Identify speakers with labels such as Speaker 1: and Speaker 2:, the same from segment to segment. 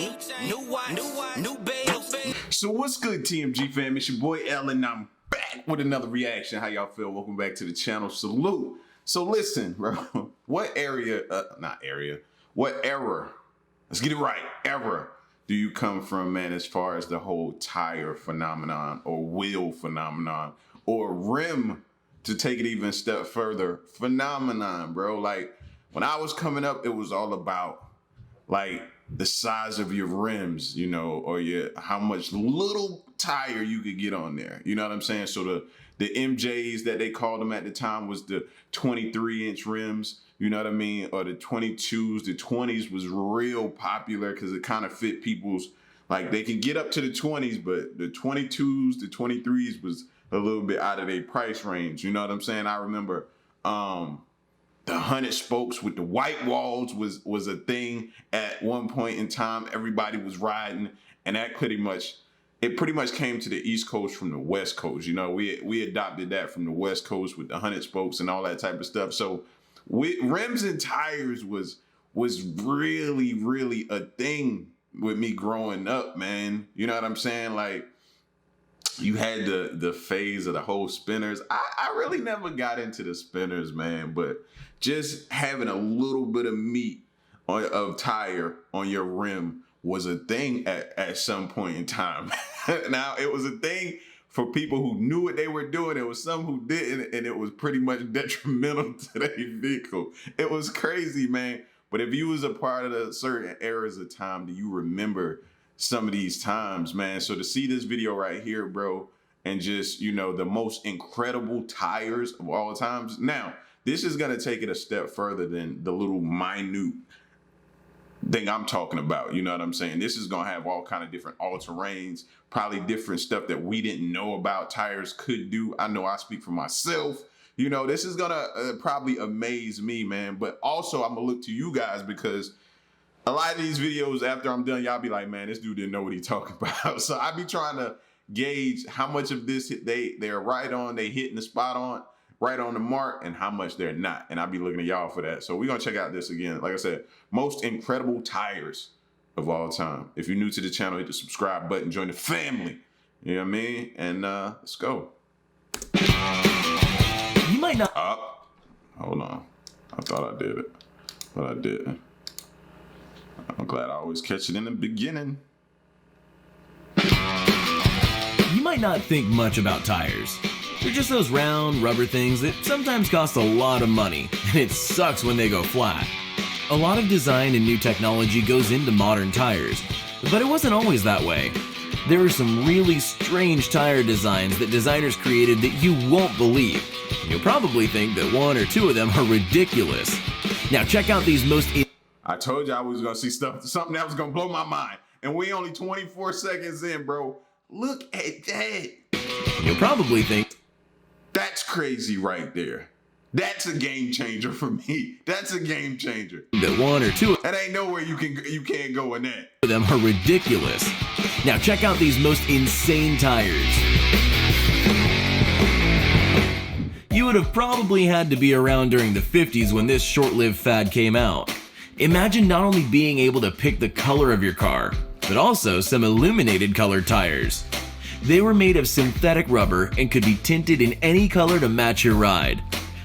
Speaker 1: new bells.
Speaker 2: So what's good, TMG fam? It's your boy L, and I'm back with another reaction. How y'all feel? Welcome back to the channel. Salute. So listen, bro. What era? Let's get it right. Era do you come from, man, as far as the whole tire phenomenon or wheel phenomenon or rim, to take it even a step further, phenomenon, bro? Like, when I was coming up, it was all about like the size of your rims, you know, or how much little tire you could get on there. You know what I'm saying? So the MJs that they called them at the time was the 23-inch rims, you know what I mean? Or the 22s, the 20s was real popular because it kind of fit people's, like, they can get up to the 20s, but the 22s, the 23s was a little bit out of their price range. You know what I'm saying? I remember the 100 spokes with the white walls was a thing at one point in time. Everybody was riding, and that pretty much came to the East Coast from the West Coast. You know, we adopted that from the West Coast with the 100 spokes and all that type of stuff. So rims and tires was really, really a thing with me growing up, man. You know what I'm saying? Like, you had the phase of the whole spinners. I really never got into the spinners, man, but just having a little bit of meat of tire on your rim was a thing at some point in time. Now, it was a thing for people who knew what they were doing. There was some who didn't, and it was pretty much detrimental to their vehicle. It was crazy, man. But if you was a part of the certain eras of time, do you remember some of these times, man? So to see this video right here, bro, and just, you know, the most incredible tires of all times. Now, this is going to take it a step further than the little minute thing I'm talking about. You know what I'm saying? This is going to have all kind of different all-terrains, probably different stuff that we didn't know about tires could do. I know I speak for myself. You know, this is going to probably amaze me, man. But also, I'm going to look to you guys, because a lot of these videos, after I'm done, y'all be like, man, this dude didn't know what he talking about. So I be trying to gauge how much of this they're right on, they hitting the spot on, right on the mark, and how much they're not. And I'll be looking at y'all for that. So we're going to check out this again. Like I said, most incredible tires of all time. If you're new to the channel, hit the subscribe button, join the family. You know what I mean? And let's go.
Speaker 3: You might not.
Speaker 2: Hold on. I thought I did it, but I didn't. I'm glad I always catch it in the beginning.
Speaker 3: You might not think much about tires. They're just those round rubber things that sometimes cost a lot of money, and it sucks when they go flat. A lot of design and new technology goes into modern tires, but it wasn't always that way. There are some really strange tire designs that designers created that you won't believe. You'll probably think that one or two of them are ridiculous. Now check out these
Speaker 2: I told you I was gonna see something that was gonna blow my mind. And we only 24 seconds in, bro. Look at that.
Speaker 3: You'll probably think,
Speaker 2: that's crazy right there. That's a game changer for me. That's a game changer.
Speaker 3: That one or two
Speaker 2: that ain't nowhere you can't go in that.
Speaker 3: Of them are ridiculous. Now check out these most insane tires. You would have probably had to be around during the 50s when this short-lived fad came out. Imagine not only being able to pick the color of your car, but also some illuminated colored tires. They were made of synthetic rubber and could be tinted in any color to match your ride.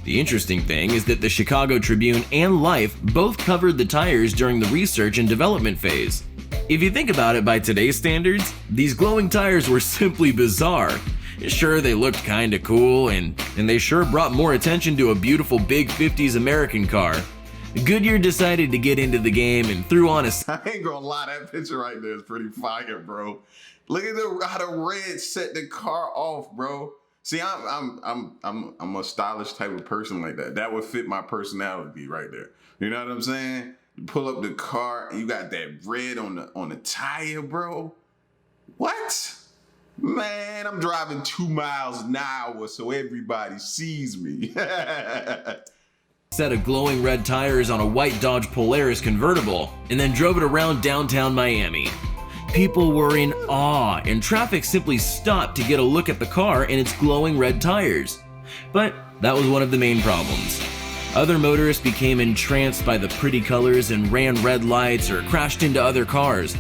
Speaker 3: The interesting thing is that the Chicago Tribune and Life both covered the tires during the research and development phase. If you think about it by today's standards, these glowing tires were simply bizarre. Sure, they looked kinda cool, and they sure brought more attention to a beautiful big 50s American car. Goodyear decided to get into the game and threw on a...
Speaker 2: I ain't gonna lie, that picture right there is pretty fire, bro. Look at how the red set the car off, bro. See, I'm a stylish type of person like that. That would fit my personality right there. You know what I'm saying? You pull up the car, and you got that red on the tire, bro. What? Man, I'm driving 2 miles an hour so everybody sees me.
Speaker 3: Set of glowing red tires on a white Dodge Polaris convertible and then drove it around downtown Miami. People were in awe, and traffic simply stopped to get a look at the car and its glowing red tires. But that was one of the main problems. Other motorists became entranced by the pretty colors and ran red lights or crashed into other cars.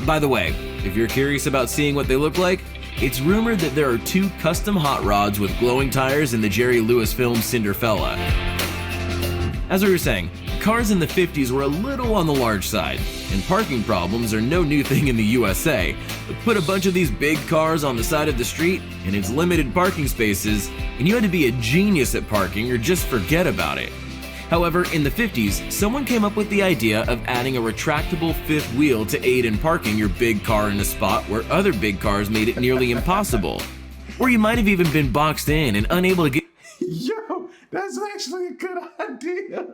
Speaker 3: By the way, if you're curious about seeing what they look like, it's rumored that there are 2 custom hot rods with glowing tires in the Jerry Lewis film Cinderfella. As we were saying, cars in the 50s were a little on the large side, and parking problems are no new thing in the USA. Put a bunch of these big cars on the side of the street, and it's limited parking spaces, and you had to be a genius at parking or just forget about it. However, in the 50s, someone came up with the idea of adding a retractable 5th wheel to aid in parking your big car in a spot where other big cars made it nearly impossible. Or you might have even been boxed in and unable to get...
Speaker 2: Yo, that's actually a good idea.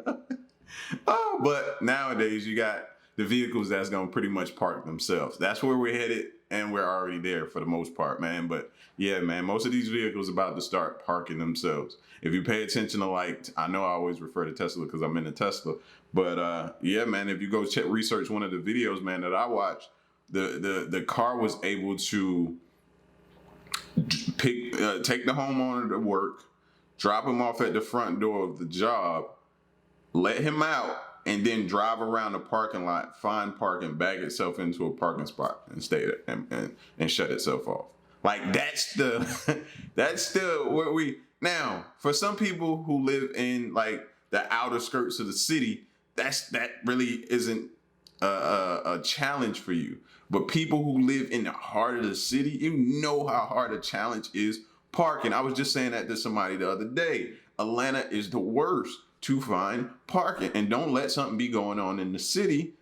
Speaker 2: Oh, but nowadays you got the vehicles that's gonna pretty much park themselves. That's where we're headed, and we're already there for the most part, man. But yeah, man, most of these vehicles about to start parking themselves. If you pay attention to, like, I know I always refer to Tesla because I'm in a Tesla, but yeah, man, if you go research one of the videos, man, that I watched, the car was able to take the homeowner to work, drop him off at the front door of the job, let him out, and then drive around the parking lot, find parking, bag itself into a parking spot, and stay there and shut itself off. Like, that's the what we now, for some people who live in like the outer skirts of the city, that really isn't a challenge for you. But people who live in the heart of the city, you know how hard a challenge is parking. I was just saying that to somebody the other day. Atlanta is the worst to find parking, and don't let something be going on in the city.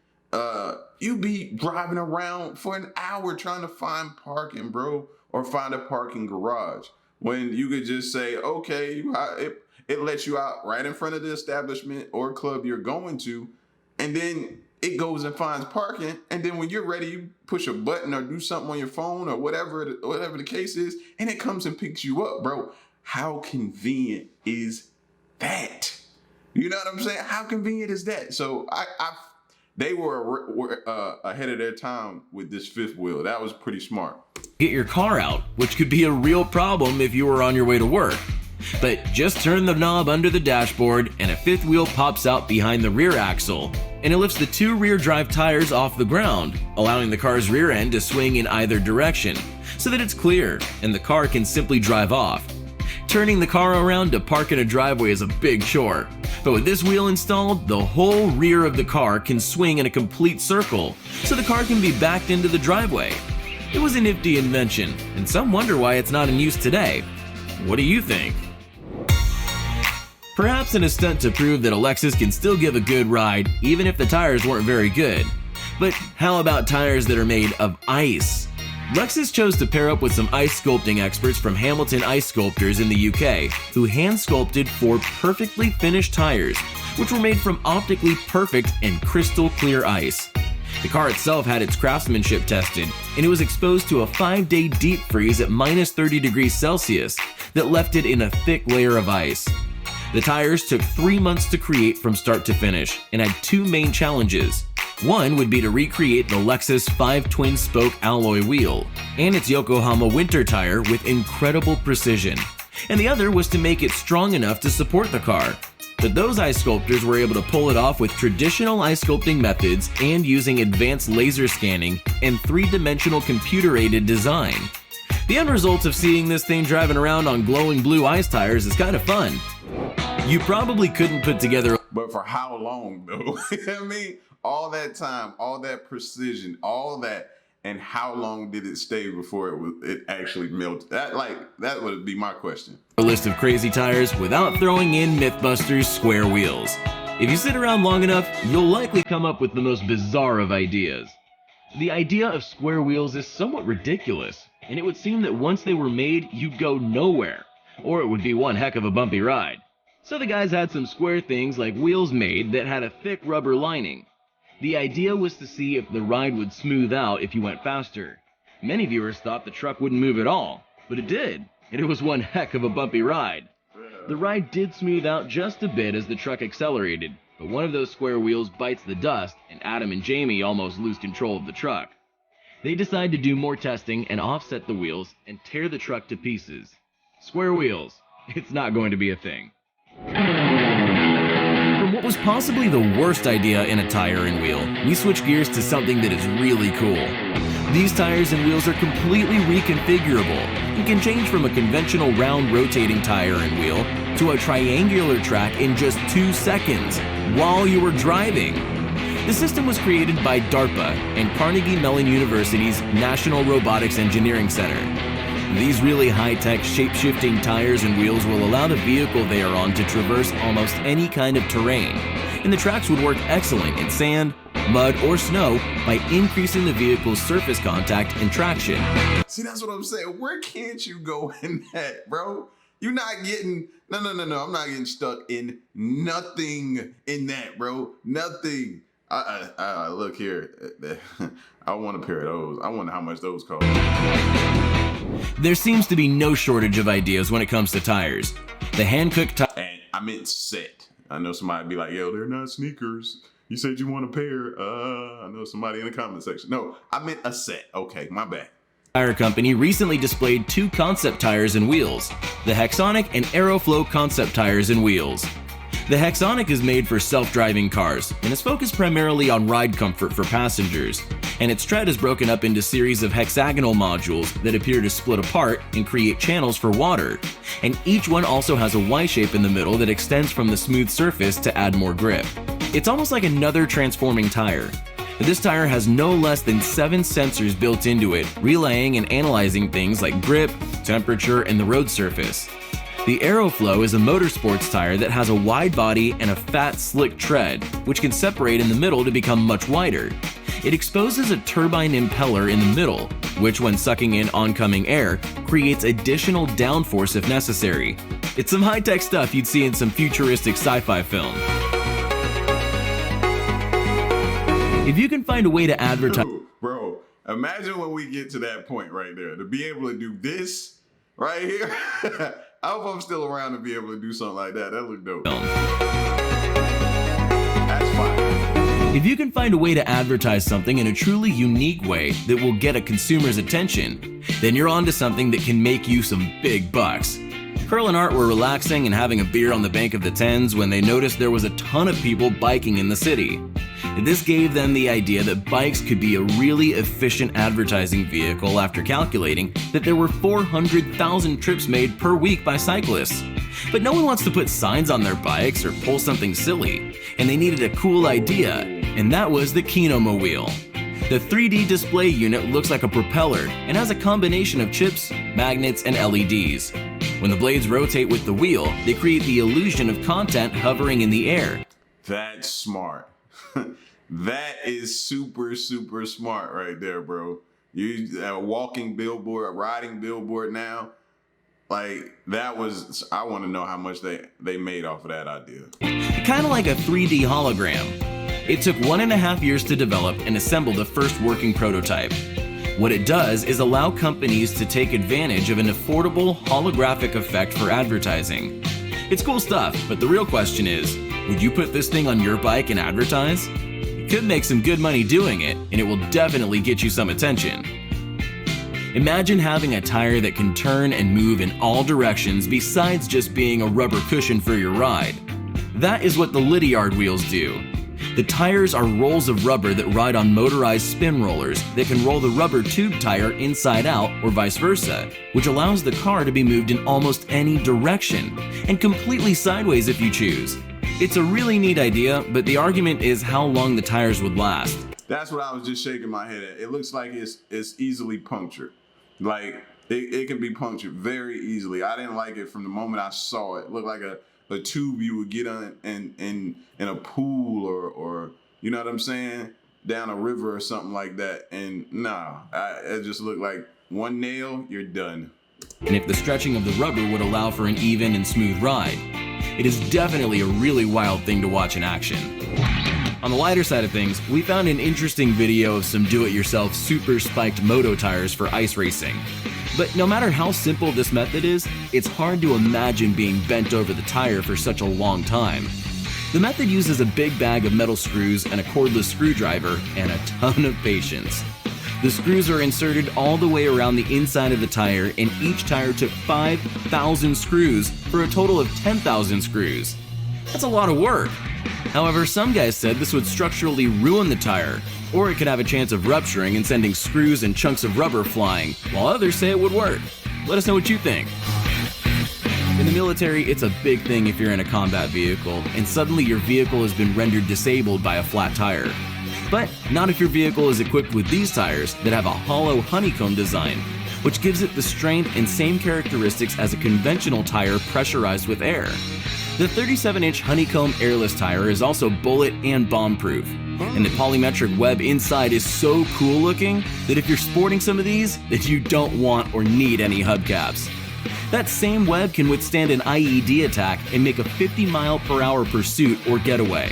Speaker 2: You be driving around for an hour trying to find parking, bro, or find a parking garage, when you could just say, okay, it lets you out right in front of the establishment or club you're going to, and then it goes and finds parking, and then when you're ready, you push a button or do something on your phone or whatever the case is, and it comes and picks you up, bro. How convenient is that? You know what I'm saying? How convenient is that? So they were ahead of their time with this 5th wheel. That was pretty smart.
Speaker 3: Get your car out, which could be a real problem if you were on your way to work. But just turn the knob under the dashboard and a 5th wheel pops out behind the rear axle, and it lifts the 2 rear drive tires off the ground, allowing the car's rear end to swing in either direction so that it's clear and the car can simply drive off. Turning the car around to park in a driveway is a big chore, but with this wheel installed, the whole rear of the car can swing in a complete circle, so the car can be backed into the driveway. It was a nifty invention, and some wonder why it's not in use today. What do you think? Perhaps in a stunt to prove that a Lexus can still give a good ride even if the tires weren't very good. But how about tires that are made of ice? Lexus chose to pair up with some ice sculpting experts from Hamilton Ice Sculptors in the UK, who hand sculpted 4 perfectly finished tires, which were made from optically perfect and crystal clear ice. The car itself had its craftsmanship tested, and it was exposed to a 5-day deep freeze at -30°C that left it in a thick layer of ice. The tires took 3 months to create from start to finish and had 2 main challenges. One would be to recreate the Lexus 5 twin-spoke alloy wheel and its Yokohama winter tire with incredible precision, and the other was to make it strong enough to support the car. But those ice sculptors were able to pull it off with traditional ice sculpting methods and using advanced laser scanning and 3-dimensional computer-aided design. The end result of seeing this thing driving around on glowing blue ice tires is kind of fun. You probably couldn't put together...
Speaker 2: But for how long, though? You know what I mean? All that time, all that precision, all that, and how long did it stay before it actually melted? That would be my question.
Speaker 3: A list of crazy tires without throwing in Mythbusters square wheels. If you sit around long enough, you'll likely come up with the most bizarre of ideas. The idea of square wheels is somewhat ridiculous, and it would seem that once they were made, you'd go nowhere, or it would be one heck of a bumpy ride. So the guys had some square things like wheels made that had a thick rubber lining. The idea was to see if the ride would smooth out if you went faster. Many viewers thought the truck wouldn't move at all, but it did, and it was one heck of a bumpy ride. The ride did smooth out just a bit as the truck accelerated, but one of those square wheels bites the dust, and Adam and Jamie almost lose control of the truck. They decide to do more testing and offset the wheels and tear the truck to pieces. Square wheels, it's not going to be a thing. From what what was possibly the worst idea in a tire and wheel, we switch gears to something that is really cool. These tires and wheels are completely reconfigurable and can change from a conventional round rotating tire and wheel to a triangular track in just 2 seconds while you were driving. The system was created by DARPA and Carnegie Mellon University's National Robotics Engineering Center. These really high-tech shape-shifting tires and wheels will allow the vehicle they are on to traverse almost any kind of terrain, and the tracks would work excellent in sand, mud, or snow by increasing the vehicle's surface contact and traction.
Speaker 2: See, that's what I'm saying. Where can't you go in that, bro? You're not getting, no. I'm not getting stuck in nothing in that, bro. Nothing. Look here. I want a pair of those. I wonder how much those cost.
Speaker 3: There seems to be no shortage of ideas when it comes to tires. The hand-cooked
Speaker 2: And I meant set. I know somebody be like, yo, they're not sneakers. You said you want a pair. I know somebody in the comment section. No, I meant a set. Okay, my bad.
Speaker 3: Tire company recently displayed 2 concept tires and wheels, the Hexonic and Aeroflow concept tires and wheels. The Hexonic is made for self-driving cars and is focused primarily on ride comfort for passengers, and its tread is broken up into series of hexagonal modules that appear to split apart and create channels for water, and each one also has a Y shape in the middle that extends from the smooth surface to add more grip. It's almost like another transforming tire. This tire has no less than 7 sensors built into it, relaying and analyzing things like grip, temperature, and the road surface. The Aeroflow is a motorsports tire that has a wide body and a fat, slick tread, which can separate in the middle to become much wider. It exposes a turbine impeller in the middle, which when sucking in oncoming air, creates additional downforce if necessary. It's some high-tech stuff you'd see in some futuristic sci-fi film. If you can find a way to advertise...
Speaker 2: Bro, imagine when we get to that point right there, to be able to do this right here. I hope I'm still around to be able to do something like that. That look dope. That's fine.
Speaker 3: If you can find a way to advertise something in a truly unique way that will get a consumer's attention, then you're onto something that can make you some big bucks. Carl and Art were relaxing and having a beer on the bank of the Thames when they noticed there was a ton of people biking in the city. This gave them the idea that bikes could be a really efficient advertising vehicle after calculating that there were 400,000 trips made per week by cyclists. But no one wants to put signs on their bikes or pull something silly, and they needed a cool idea, and that was the Kinomo Wheel. The 3D display unit looks like a propeller and has a combination of chips, magnets, and LEDs. When the blades rotate with the wheel, they create the illusion of content hovering in the air.
Speaker 2: That's smart. That is super smart right there, bro. You a walking billboard, a riding billboard now. Like that was, I want to know how much they made off of that idea.
Speaker 3: Kind of like a 3D hologram. It took 1.5 years to develop and assemble the first working prototype. What it does is allow companies to take advantage of an affordable holographic effect for advertising. It's cool stuff, but the real question is, would you put this thing on your bike and advertise? You could make some good money doing it, and it will definitely get you some attention. Imagine having a tire that can turn and move in all directions besides just being a rubber cushion for your ride. That is what the Lidyard Wheels do. The tires are rolls of rubber that ride on motorized spin rollers that can roll the rubber tube tire inside out or vice versa, which allows the car to be moved in almost any direction, and completely sideways if you choose. It's a really neat idea, but the argument is how long the tires would last.
Speaker 2: That's what I was just shaking my head at. It looks like it's easily punctured. Like it can be punctured very easily. I didn't like it from the moment I saw it. It looked like a tube you would get on in a pool or you know what I'm saying, down a river or something like that. And it just looked like one nail, you're done.
Speaker 3: And if the stretching of the rubber would allow for an even and smooth ride, it is definitely a really wild thing to watch in action. On the lighter side of things, we found an interesting video of some do-it-yourself super spiked moto tires for ice racing. But no matter how simple this method is, it's hard to imagine being bent over the tire for such a long time. The method uses a big bag of metal screws and a cordless screwdriver and a ton of patience. The screws are inserted all the way around the inside of the tire, and each tire took 5,000 screws for a total of 10,000 screws. That's a lot of work. However, some guys said this would structurally ruin the tire, or it could have a chance of rupturing and sending screws and chunks of rubber flying, while others say it would work. Let us know what you think. In the military, it's a big thing if you're in a combat vehicle, and suddenly your vehicle has been rendered disabled by a flat tire. But not if your vehicle is equipped with these tires that have a hollow honeycomb design, which gives it the strength and same characteristics as a conventional tire pressurized with air. The 37-inch honeycomb airless tire is also bullet and bomb-proof, and the polymetric web inside is so cool looking that if you're sporting some of these, then you don't want or need any hubcaps. That same web can withstand an IED attack and make a 50-mile-per-hour pursuit or getaway.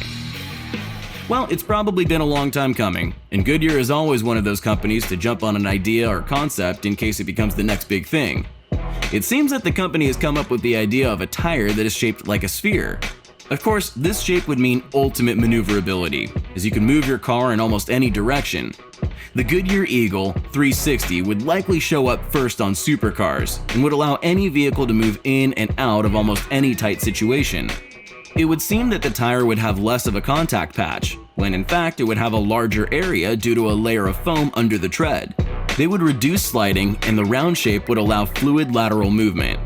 Speaker 3: Well, it's probably been a long time coming, and Goodyear is always one of those companies to jump on an idea or concept in case it becomes the next big thing. It seems that the company has come up with the idea of a tire that is shaped like a sphere. Of course, this shape would mean ultimate maneuverability, as you can move your car in almost any direction. The Goodyear Eagle 360 would likely show up first on supercars and would allow any vehicle to move in and out of almost any tight situation. It would seem that the tire would have less of a contact patch, when in fact it would have a larger area due to a layer of foam under the tread. They would reduce sliding, and the round shape would allow fluid lateral movement.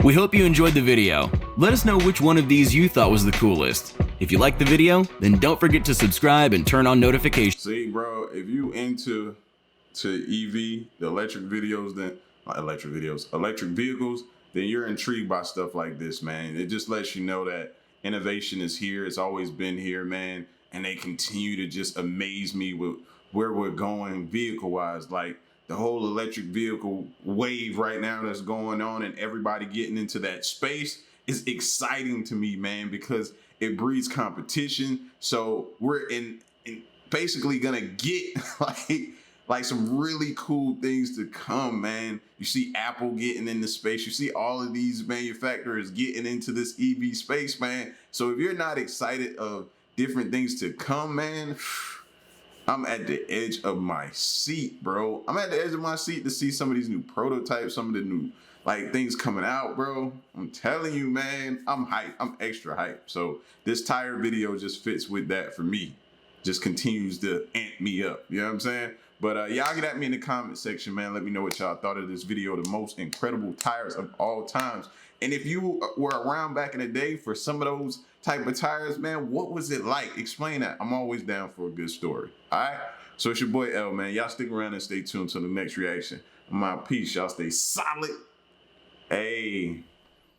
Speaker 3: We hope you enjoyed the video. Let us know which one of these you thought was the coolest. If you liked the video, then don't forget to subscribe and turn on notifications.
Speaker 2: See, bro, if you into EV, the electric vehicles, then you're intrigued by stuff like this, man. It just lets you know that innovation is here. It's always been here, man. And they continue to just amaze me with where we're going vehicle-wise. Like the whole electric vehicle wave right now that's going on and everybody getting into that space is exciting to me, man, because it breeds competition. So we're in basically gonna get like some really cool things to come, man. You see Apple getting into space. You see all of these manufacturers getting into this EV space, man. So if you're not excited of different things to come, man, I'm at the edge of my seat, bro. I'm at the edge of my seat to see some of these new prototypes, some of the new things coming out, bro. I'm telling you, man, I'm hyped. I'm extra hyped. So this tire video just fits with that for me. Just continues to amp me up. You know what I'm saying? But y'all get at me in the comment section, man. Let me know what y'all thought of this video, the most incredible tires of all times. And if you were around back in the day for some of those type of tires, man, what was it like? Explain that. I'm always down for a good story. All right? So it's your boy L, man. Y'all stick around and stay tuned to the next reaction. I'm out. Peace. Y'all stay solid. Hey.